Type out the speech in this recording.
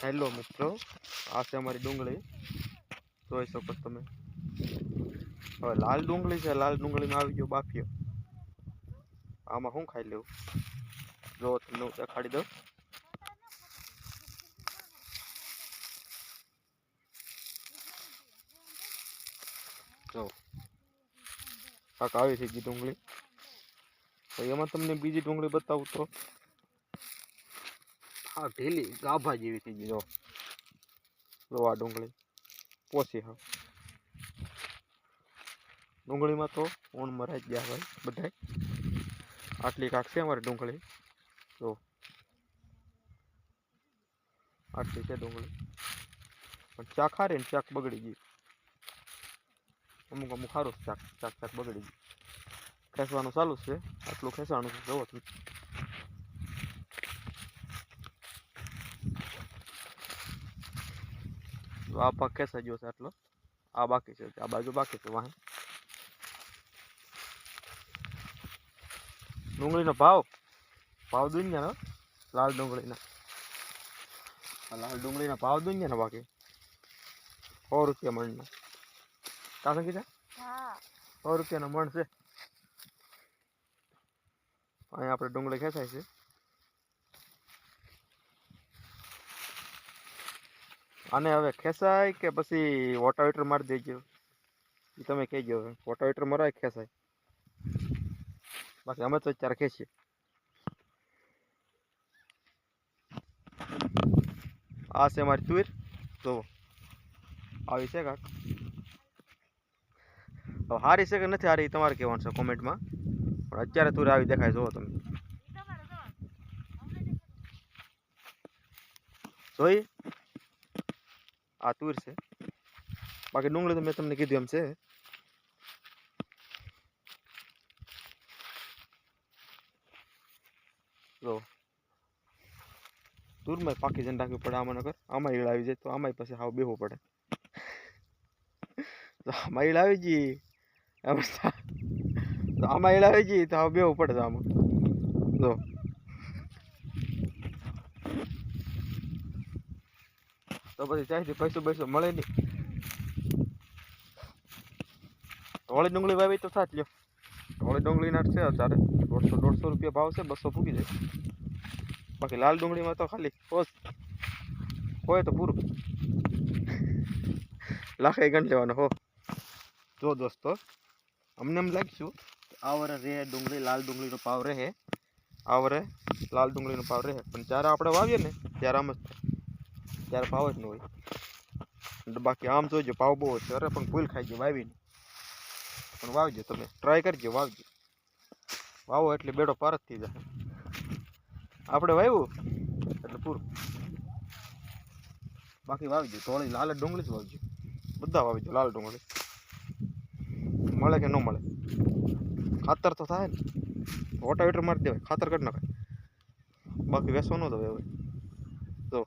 Hello મિત્રો, આ છે અમારી ડુંગળી. જોઈ શકો તમે. હવે લાલ ડુંગળી છે, લાલ ડુંગળીમાં આવી ગયો બાફિયો. આમાં શું ખાઈ લેવું? જો તમને હું દેખાડી દઉં. જો કાંક આવી થઈ ગઈ ડુંગળી. તો એમાં તમને બીજી ડુંગળી બતાવું તો હા, ઢીલી ગાભા જેવી થઈ ગઈ. જો આ ડુંગળી પોસી હા. ડુંગળીમાં તો ઊણ મરાઈ ગયા ભાઈ બધાય. આટલી કાંક છે અમારી ડુંગળી. જો આટલી છે ડુંગળી, પણ ચાક હારી ને ચાક બગડી ગઈ. અમુક અમુક સારું ચાક ચાક ચાક બગડી ગઈ. ખેંચવાનું ચાલુ છે, આટલું ખેંચવાનું છે. જોવો તમે. આ ભાગ ખેંચાઈ ગયો છે આટલો. આ બાકી છે, આ બાજુ બાકી છે. વાહે ડુંગળીનો ભાવ દુનિયાનો. લાલ ડુંગળીના ભાવ દુનિયાના. બાકી 100 રૂપિયા મણના. કાં કીધા 100 રૂપિયાનો મણ છે. અહીંયા આપણે ડુંગળી ખેંચાય છે. આને હવે ખેંચાય કે પછી વોટાવેટર મારી દેજો, એ તમે કહેજો. હવે વોટાવેટર મરાય ખેંચાય, બાકી અમે તો અત્યારે ખેંચીએ. આ છે મારી તુર. જો આવી છે કાંક. હવે સારી છે કે નથી સારી તમારે કહેવાનું છે કોમેન્ટમાં. પણ અત્યારે તુર આવી દેખાય. જુઓ તમે. જોઈ આ તુર છે. બાકી ડુંગળી તો મેં તમને કીધું એમ છે. જો તુરમાં પાકી જન રાખવી પડે. આમાં નગર આમાં ઈળ આવી જાય તો આમાં પછી હાવ બેહવું પડે. આમાં ઈળ આવી જઈ આમાં ઈળ આવી જઈ તો હાવ બેહવું પડે. આમાં જો તો પછી ત્યાંથી પૈસો મળે નહીં. ધોળી ડુંગળી વાવી તો સાચ લ્યો. ધોળી ડુંગળીના છે અત્યારે 150 રૂપિયા ભાવ છે. 200 પૂકી જાય. બાકી લાલ ડુંગળીમાં તો ખાલી હોય તો પૂરું. લાખે ગણ લેવાનો હો. જો દોસ્તો, અમને એમ લાગશું આ વરે રહે ડુંગળી, લાલ ડુંગળીનો ભાવ રહે. આ વરે લાલ ડુંગળીનો ભાવ રહે. પણ જ્યારે આપણે વાવીએ ને ત્યારે આમ જ ત્યારે ભાવ જ ન હોય. બાકી આમ જોઈજો ભાવ બહુ છે. અરે પણ ભૂલ ખાઈ ગઈ વાવીને. પણ વાવજો, તમે ટ્રાય કરજો, વાવજો. વાવો એટલે બેડો પાર જ થઈ જાય. આપણે વાવ્યું એટલે પૂરું. બાકી વાવજો ધોળી લાલ ડુંગળી જ વાવજો. બધા વાવજો લાલ ડુંગળી. મળે કે ન મળે, ખાતર તો થાય ને. વોટાવેટર મારી દેવાય, ખાતર કરી નાખાય. બાકી વેસવા ન દવે હવે. જો